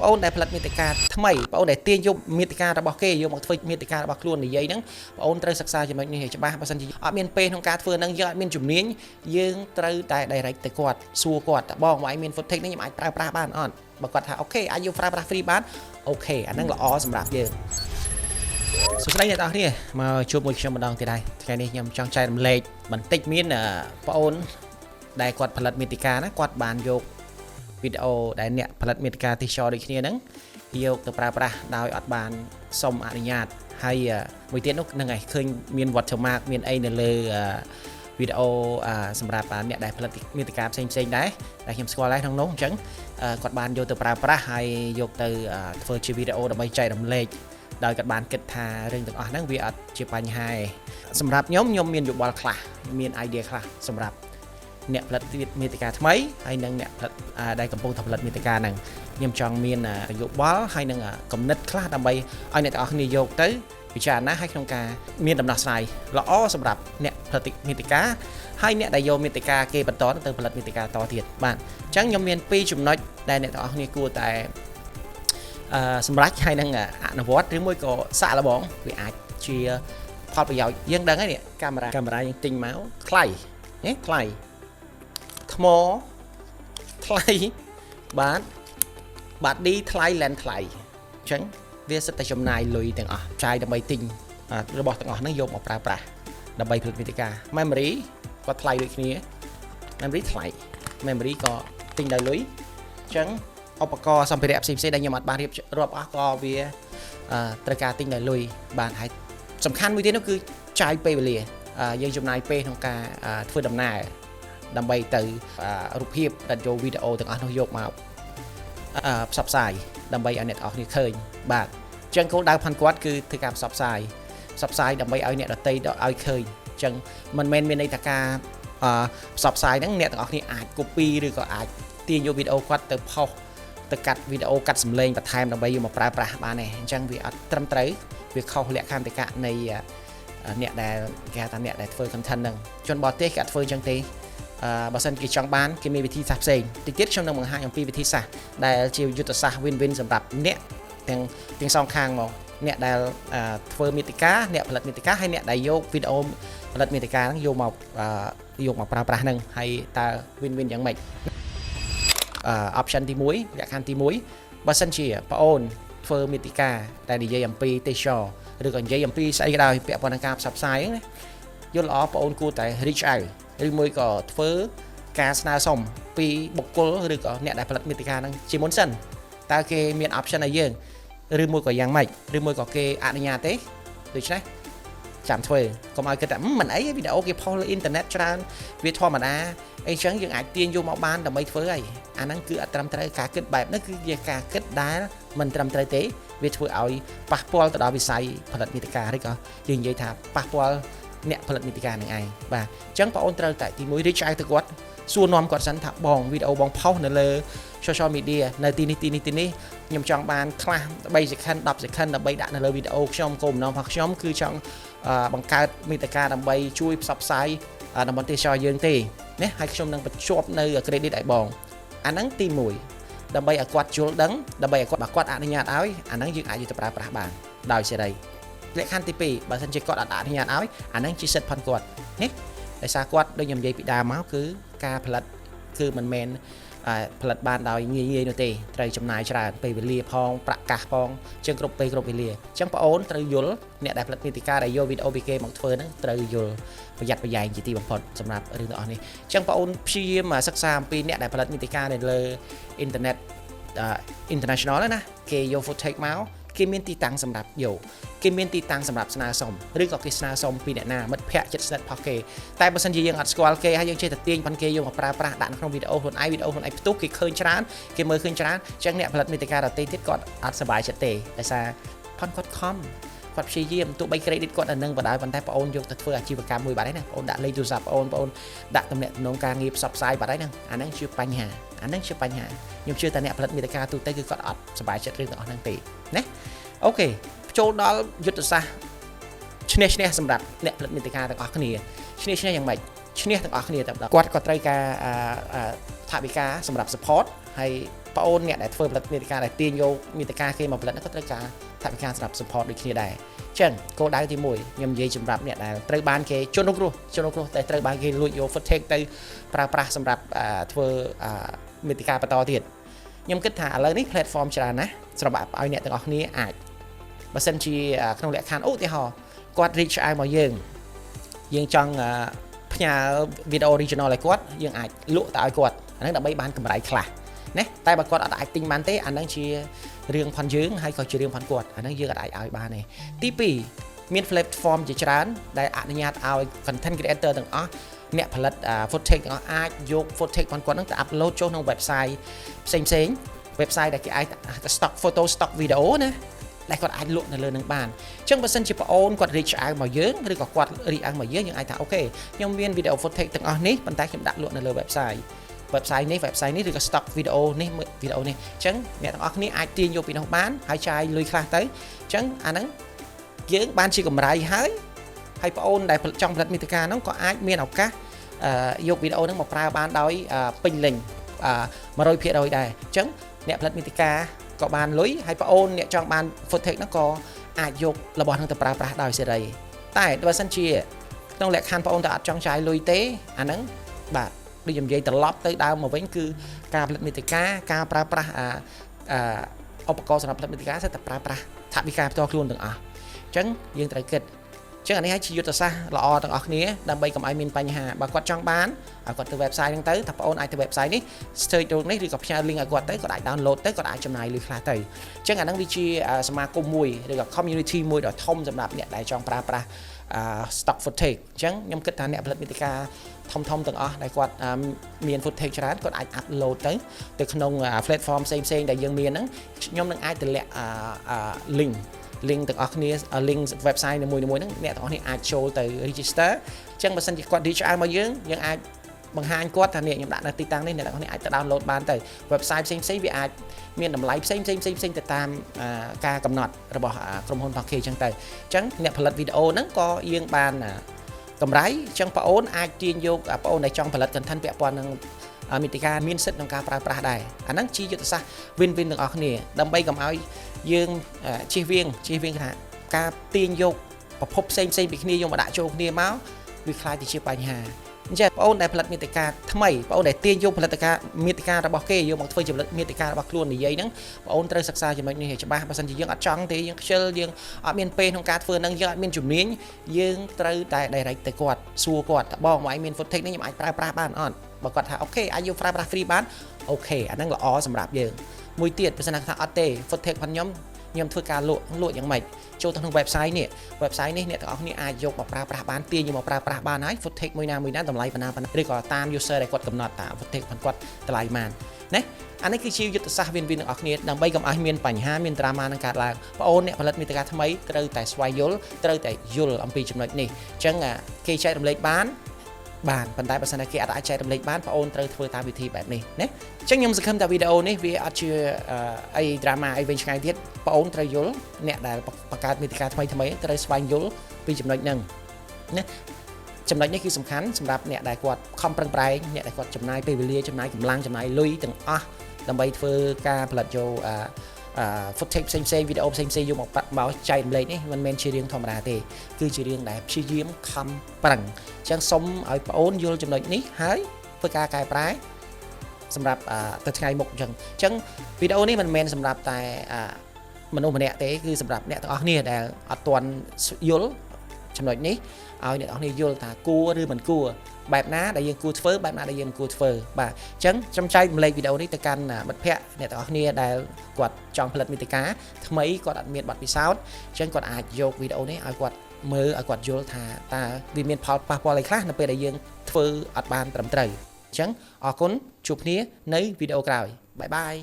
បងអូនដែលផលិតមាតិកាថ្មីបងអូនដែលទាញយកមាតិការបស់គេយកមកធ្វើមាតិការបស់ខ្លួននិយាយហ្នឹងបងអូនត្រូវសិក្សាចំណុចនេះឲ្យច្បាស់បើមិនជាអត់មានពេលក្នុងការធ្វើហ្នឹងយើងអត់មានជំនាញយើងត្រូវតែ direct ទៅគាត់សួរគាត់តើបងឲ្យមាន footage នេះខ្ញុំអាចប្រើប្រាស់បានអត់បើគាត់ថាអូខេអាចយកប្រើប្រាស់ free បានអូខេអាហ្នឹងល្អសម្រាប់យើងសួស្តីអ្នកនរគ្នាមកជួបមួយខ្ញុំម្ដងទៀតហើយថ្ងៃនេះខ្ញុំចង់ចែករំលែកបន្តិចមានបងអូនដែលគាត់ផលិតមាតិកាណាគាត់បានយកវីដេអូដែលអ្នកផលិតមាតិកាទេសចរដូចគ្នាហ្នឹងយកទៅប្រើប្រាស់ដោយអត់បានសុំអនុញ្ញាតហើយមួយទៀតនោះហ្នឹងឯងឃើញមាន watermark មានអីនៅលើវីដេអូសម្រាប់អ្នកដែលផលិតមាតិកាផ្សេងដែរដែលខ្ញុំស្គាល់ដែរក្នុងនោះអញ្ចឹងគាត់បានយកទៅប្រើប្រាស់ហើយយកទៅធ្វើជាវីដេអូដើម្បីចែករំលែកដោយគាត់បានគិតថារឿងទាំងអស់ហ្នឹងវាអត់ជាបញ្ហាទេសម្រាប់ខ្ញុំមានយោបល់ខ្លះមាន idea ខ្លះសម្រាប់អ្នកផលិតមាតិកាថ្មីហើយនិងអ្នកផលិតដែលកំពុងតែផលិតមាតិកាហ្នឹងខ្ញុំចង់មានយោបល់ហើយនិងគំនិតខ្លះដើម្បីឲ្យអ្នកទាំងអស់គ្នាយកទៅពិចារណាឲ្យក្នុងការមានដំណោះស្រាយល្អសម្រាប់អ្នកផលិតមាតិកាហើយអ្នកដែលយកមាតិកាគេបន្តទៅផលិតមាតិកាតទៀតបាទអញ្ចឹងខ្ញុំមាន2ចំណុចដែលអ្នកទាំងអស់គ្នាគួរតែសម្រាប់ហើយនឹងអនុវត្តឬមួយក៏សាកល្បងវាអាចជាផលប្រយោជន៍យើងដឹងហើយនេះកាមេរ៉ាយើងទិញមកថ្លៃណាថ្លៃថ្មថ្លៃបាទឌីថ្លៃឡែនថ្លៃអញ្ចឹងវាសិតតែចំណាយលុយទាំងអស់ចាយដើម្បីទិញរបស់ទាំងអស់ហ្នឹងយកមកប្រើប្រាស់ដើម្បីផលិតមាតិកា memory ក៏ថ្លៃដូចគ្នា memory ថ្លៃ memory ក៏ទិញដោយលុយអញ្ចឹងឧបករណ៍សម្ភារៈផ្សេងដែលខ្ញុំអត់បានរៀបរាប់អស់ក៏វាត្រូវការទិញដោយលុយបាទហើយសំខាន់មួយទៀតនោះគឺចាយពេលវេលាយើងចំណាយពេលក្នុងការធ្វើដំណើរដើម្បីទៅរូបភាពរ៉ាឌីយ៉ូវីដេអូទាំងអស់នោះយកមកផ្សព្វផ្សាយដើម្បីឲ្យអ្នកទាំងអស់គ្នាឃើញបាទអញ្ចឹងគោលដៅផាន់គាត់គឺធ្វើការផ្សព្វផ្សាយដើម្បីឲ្យអ្នកដទៃឲ្យឃើញអញ្ចឹងមិនមែនមានន័យថាការផ្សព្វផ្សាយហ្នឹងអ្នកទាំងអស់គ្នាអាច copy ឬក៏អាចទាញយកវីដេអូគាត់ទៅផុសទៅកាត់វីដេអូកាត់សម្លេងបន្ថែមដើម្បីយកមកប្រើប្រាស់បានទេអញ្ចឹងវាអត់ត្រឹមត្រូវវាខុសលក្ខន្តិកៈនៃអ្នកដែលគេហៅថាអ្នកដែលធ្វើ content ហ្នឹងជនបរទេសគេអត់ធ្វើអញ្ចឹងទេបើសិនគេចង់បានគេមានវិធីសាស្ត្រផ្សេងតិចទៀតខ្ញុំនឹងបង្ហាញអំពីវិធីសាស្ត្រដែលជាយុទ្ធសាស្ត្រ win-win សម្រាប់អ្នកទាំងសងខាងមកអ្នកដែលធ្វើមាតិកាអ្នកផលិតមាតិកាហើយអ្នកដែលយកវីដេអូផលិតមាតិកាហ្នឹងយកមកប្រើប្រាស់ហ្នឹងហើយតើ win-win យ៉ាងម៉េចoption ទី1លក្ខខណ្ឌទី1បើសិនជាបងអូនធ្វើមាតិកាដែលនិយាយអំពីទេសចរឬក៏និយាយអំពីស្អីក៏ដោយពាក់ព័ន្ធនឹងការផ្សព្វផ្សាយហ្នឹងណាយល់ល្អបងអូនគួរតែ reach out ឬមួយក៏ធ្វើការស្នើសុំពីបុគ្គលឬក៏អ្នកដែលផលិតមាតិកាហ្នឹងជាមុនសិនតើគេមាន option ឲ្យយើងឬមួយក៏យ៉ាងម៉េចឬមួយក៏គេអនុញ្ញាតទេដូច្នេះចាំធ្វើកុំឲ្យគិតថាមិនអីវីដេអូគេផុសលើអ៊ីនធឺណិតច្រើនវាធម្មតាអីចឹងយើងអាចទាញយកមកបានដើម្បីធ្វើហើយអាហ្នឹងគឺអត់ត្រឹមត្រូវការគិតបែបហ្នឹងគឺជាការគិតដែលមិនត្រឹមត្រូវទេវាធ្វើឲ្យប៉ះពាល់ទៅដល់វិស័យផលិតមាតិកាឬក៏យើងនិយាយថាប៉ះពាល់អ្នកផលិតមាតិកានឹងឯងបាទអញ្ចឹងបងអូនត្រូវតែទី1 reach out ទៅគាត់សួរនាំគាត់សិនថាបងវីដេអូបងផុសនៅលើ social media នៅទីនេះខ្ញុំចង់បានខ្លះ3 second 10 second ដើម្បីដាក់នៅលើវីដេអូខ្ញុំគោលបំណងរបស់ខ្ញុំគឺចង់បង្កើតមាតិកាដើម្បីជួយផ្សព្វផ្សាយតំបន់ទេសចរយើងទេណាហើយខ្ញុំនឹងបញ្ជាប់នៅ credit ឲ្យបងអាហ្នឹងទី1ដើម្បីឲ្យគាត់យល់ដឹងដើម្បីឲ្យគាត់អនុញ្ញាតឲ្យអាហ្នឹងយើងអាចយកទៅប្រើប្រាស់បានដោយសេរីលក្ខខណ្ឌទី2បើសិនជាគាត់អត់អនុញ្ញាតឲ្យអាហ្នឹងជាសិទ្ធិផាន់គាត់ណាដោយសារគាត់ដូចខ្ញុំនិយាយពីដើមមកគឺការផលិតគឺមិនមែនផលិតបានដោយងាយនោះទេត្រូវចំណាយច្រើនពេលវេលាផងប្រាក់កាសផងអញ្ចឹងគ្រប់ពេលគ្រប់វេលាអញ្ចឹងបងអូនត្រូវយល់អ្នកដែលផលិតមាតិកាដែលយកវីដេអូពីគេមកធ្វើហ្នឹងត្រូវយល់ប្រយ័ត្នប្រយែងជាទីបំផុតសម្រាប់រឿងទាំងអស់នេះអញ្ចឹងបងអូនព្យាយាមសិក្សាអំពីអ្នកដែលផលិតមាតិកានៅលើអ៊ីនធឺណិតinternational ណាគេយក footage មកគេមានទីតាំងសម្រាប់យកគេមានទីតាំងសម្រាប់ស្នើសុំឬក៏គេស្នើសុំពីអ្នកណាមិត្តភ័ក្តិជិតស្និទ្ធរបស់គេតែបើសិនជាយើងអត់ស្គាល់គេហើយយើងចេះតែទាញប៉ុនគេយកមកប្រើប្រាស់ដាក់នៅក្នុងវីដេអូខ្លួនឯងផ្ទុះគេឃើញច្រើនគេមើលឃើញច្រើនអញ្ចឹងអ្នកផលិតមាតិកាដទៃទៀតគាត់អត់សប្បាយចិត្តទេដោយសារផនគាត់ខំគាត់ព្យាយាមទោះបី credit គាត់នៅនឹងបណ្ដោយប៉ុន្តែបងអូនយកទៅធ្វើអាជីវកម្មមួយបាត់ហើយណាបងអូនដាក់លេខទូរស័ព្ទបងអូនដាក់ទំនាក់ទំនងការងារផ្សព្វផ្សាយបាត់ហើយហ្នឹងអាហ្នឹងជាបញ្ហាខ្ញុំជឿថាអ្នកផលិតមាតិកាទូទៅគឺគាត់អត់សប្បាយចិត្តរឿងទាំងអស់ហ្នឹងទេណាអូខេចូលដល់យុទ្ធសាស្ត្រឈ្នះសម្រាប់អ្នកផលិតមាតិកាទាំងអស់គ្នាឈ្នះយ៉ាងម៉េចឈ្នះទាំងអស់គ្នាតែគាត់ក៏ត្រូវការថវិកាសម្រាប់ support ហើយ បងអូនអ្នកដែលធ្វើផលិតមាតិកាដែលទាញយកមាតិកាគេមកផលិតហ្នឹងក៏ត្រូវការថវិកាសម្រាប់ support ដូចគ្នាដែរចឹងគោលដៅទី1ខ្ញុំនិយាយសម្រាប់អ្នកដែលត្រូវបានគេជនរងគ្រោះតែត្រូវបានគេលួចយក footage ទៅប្រើប្រាស់សម្រាប់ធ្វើមាតិកាបន្តទៀតខ្ញុំគិតថាឥឡូវនេះ platform ច្រើនណាស់សម្រាប់ឲ្យអ្នកទាំងអស់គ្នាអាចបើសិនជាក្នុងលក្ខខណ្ឌឧទាហរណ៍គាត់ reach out មកយើងចង់ផ្ញើ video original ឲ្យគាត់យើងអាចលក់ទៅឲ្យគាត់អាហ្នឹងដើម្បីបានកម្រៃខ្លះណាតែបើគាត់អត់អាចទិញបានទេអាហ្នឹងជារឿងផាន់យើងហើយក៏ជារឿងផាន់គាត់អាហ្នឹងយើងអត់អាចឲ្យបានទេទី2មាន platform ជាច្រើនដែលអនុញ្ញាតឲ្យ content creator ទាំងអស់អ្នកផលិត footage ទាំងអស់អាចយក footage ផាន់គាត់ហ្នឹងទៅ upload ចូលក្នុង website ផ្សេង website ដែលគេអាច stock photo stock video ណាដែលគាត់អាចលក់នៅលើនឹងបានអញ្ចឹងបើសិនជាបងអូនគាត់ reach out មកយើងឬក៏គាត់ reach out មកយើងអាចថាអូខេខ្ញុំមាន video footage ទាំងអស់នេះប៉ុន្តែខ្ញុំដាក់លក់នៅលើ website នេះឬក៏ stock video នេះអញ្ចឹងអ្នកទាំងអស់គ្នាអាចទាញយកពីនោះបានហើយចាយលុយខ្លះទៅអញ្ចឹងអាហ្នឹងយើងបានជាកម្រៃហើយបងអូនដែលចង់ផលិតមាតិកាហ្នឹងក៏អាចមានឱកាសយកវីដេអូហ្នឹងមកប្រើបានដោយពេញលេញ 100% ដែរអញ្ចឹងអ្នកផលិតមាតិកាក៏បានលុយហើយបងអូនអ្នកចង់បាន footage ហ្នឹងក៏អាចយករបស់ហ្នឹងទៅប្រើប្រាស់ដោយសេរីតែបើសិនជាក្នុងលក្ខខណ្ឌបងអូនតែអត់ចង់ចាយលុយទេអាហ្នឹងបាទដូចខ្ញុំនិយាយត្រឡប់ទៅដើមមកវិញគឺការផលិតមាតិកាការប្រើប្រាស់ឧបករណ៍សម្រាប់ផលិតមាតិកាសិតតែប្រើប្រាស់ថវិកាផ្ទាល់ខ្លួនទាំងអស់អញ្ចឹងយើងត្រូវគិតអញ្ចឹងអានេះហើយជាយុទ្ធសាស្ត្រល្អទាំងអស់គ្នាដើម្បីកុំឲ្យមានបញ្ហាបើគាត់ចង់បានឲ្យគាត់ទៅ website ហ្នឹងទៅថាបងអូនអាចទៅ website នេះ search ទៅនេះឬក៏ផ្ញើ link ឲ្យគាត់ទៅគាត់អាច download ទៅគាត់អាចចំណាយលុយខ្លះទៅអញ្ចឹងអាហ្នឹងវាជាសមាគមមួយឬក៏ community មួយដ៏ធំសម្រាប់អ្នកដែលចង់ប្រើប្រាស់stock footage អញ្ចឹងខ្ញុំគិតថាអ្នកផលិតមាតិកាធំទាំងអស់ដែលគាត់មាន footage ច្រើនគាត់អាច upload ទៅក្នុង platform ផ្សេងដែលយើងមានហ្នឹងខ្ញុំនឹងអាចតម្លាក់link ទាំងអស់គ្នា link website នីមួយៗហ្នឹងអ្នកទាំងអស់គ្នាអាចចូលទៅ register អញ្ចឹងបើសិនជាគាត់ reach out មកយើងអាចបង្ហាញគាត់ថានេះខ្ញុំដាក់នៅទីតាំងនេះអ្នកទាំងអស់គ្នាអាចទៅ download បានទៅ website ផ្សេងវាអាចមានតម្លៃផ្សេងទៅតាមការកំណត់របស់ក្រុមហ៊ុនរបស់គេអញ្ចឹងទៅអញ្ចឹងអ្នកផលិតវីដេអូហ្នឹងក៏យើងបានកម្រៃអញ្ចឹងបងអូនអាចទាញយកបងអូនដែលចង់ផលិត content ពាក់ព័ន្ធនឹងមាតិកាមានសិទ្ធិក្នុងការប្រើប្រាស់ដែរអាហ្នឹងជាយុទ្ធសាស្ត្រ win win ទាំងអស់គ្នាដើម្បីកុំឲ្យយើងជៀសវាងថាការទាញយកប្រភពផ្សេងពីគ្នាយកមកដាក់ចូលគ្នាមកវាខ្លាចទៅជាបញ្ហាអញ្ចឹងបងអូនដែលផលិតមាតិកាថ្មីបងអូនដែលទាញយកផលិតមាតិការបស់គេយកមកធ្វើជាមាតិការបស់ខ្លួននិយាយហ្នឹងបងអូនត្រូវសិក្សាចំណុចនេះឲ្យច្បាស់បើមិនជាយើងអត់ចង់ទេយើងខ្ជិលយើងអត់មានពេលក្នុងការធ្វើហ្នឹងយើងអត់មានជំនាញយើងត្រូវតែ direct ទៅគាត់សួរគាត់ថាបងមកឯងមាន footage នេះខ្ញុំអាចប្រើប្រាស់បានអត់បើគាត់ថាអូខេអាចយកប្រើប្រាស់ free បានអូខេអាហ្នឹងល្អសម្រាប់យើងមួយទៀតបើសិនថាអត់ទេ footage របស់ខ្ញុំធ្វើការលក់យ៉ាងម៉េចចូលទៅក្នុង website នេះអ្នកទាំងអស់គ្នាអាចយកមកប្រើប្រាស់បានទាញយកមកប្រើប្រាស់បានហើយ footage មួយណាតម្លៃប៉ុណ្ណាឬក៏តាម user ដែលគាត់កំណត់តាម footage របស់គាត់តម្លៃបានណាអានេះគឺជាយុទ្ធសាស្ត្រ win-win ទាំងអស់គ្នាដើម្បីកុំឲ្យមានបញ្ហាមាន drama នឹងកើតឡើងបងអូនអ្នកផលិតមាតិកាថ្មីត្រូវតែស្វែងយល់ត្រូវតែយល់អំពីចំណុចនេះអញ្ចឹងគេចែករំលែកបានប៉ុន្តែបើសិនតែគេអាចចែករំលែកបានបងអូនត្រូវធ្វើតាមវិធីបែបនេះណាអញ្ចឹងខ្ញុំសង្ឃឹមថាវីដេអូនេះវាអត់ជាអី drama អីវិញឆ្ងាយទៀតបងអូនត្រូវយល់អ្នកដែលបង្កើតមាតិកាថ្មីត្រូវស្វែងយល់ពីចំណុចហ្នឹងណាចំណុចនេះគឺសំខាន់សម្រាប់អ្នកដែលគាត់ខំប្រឹងប្រែងអ្នកដែលគាត់ចំណាយពេលវេលាចំណាយកម្លាំងចំណាយលុយទាំងអស់ដើម្បីធ្វើការផលិតយកfootage ផ្សេងវីដេអូផ្សេងយកមកចែករំលែកនេះមិនមែនជារឿងធម្មតាទេគឺជារឿងដែលព្យាយាមខំប្រឹងអញ្ចឹងសូមឲ្យបងអូនយល់ចំណុចនេះហើយធ្វើការកែប្រែសម្រាប់ទៅថ្ងៃមុខអញ្ចឹងវីដេអូនេះមិនមែនសម្រាប់តែមនុស្សម្នាក់ទេគឺសម្រាប់អ្នកទាំងអស់គ្នាដែលអត់ទាន់យល់ចំណុចនេះឲ្យអ្នកទាំងអស់គ្នាយល់ថាគួរឬមិនគួរបែបណាដែលយើងគួរធ្វើបែបណាដែលយើងមិនគួរធ្វើបាទអញ្ចឹងខ្ញុំចែករំលែកវីដេអូនេះទៅកាន់មិត្តភ័ក្តិអ្នកទាំងអស់គ្នាដែលគាត់ចង់ផលិតមាតិកាថ្មីគាត់អត់មានបទពិសោធន៍អញ្ចឹងគាត់អាចយកវីដេអូនេះឲ្យគាត់មើលឲ្យគាត់យល់ថាតើវាមានផលប៉ះពាល់អីខ្លះនៅពេលដែលយើងធ្វើអត់បានត្រឹមត្រូវអញ្ចឹងអរគុណជួបគ្នានៅវីដេអូក្រោយបាយបាយ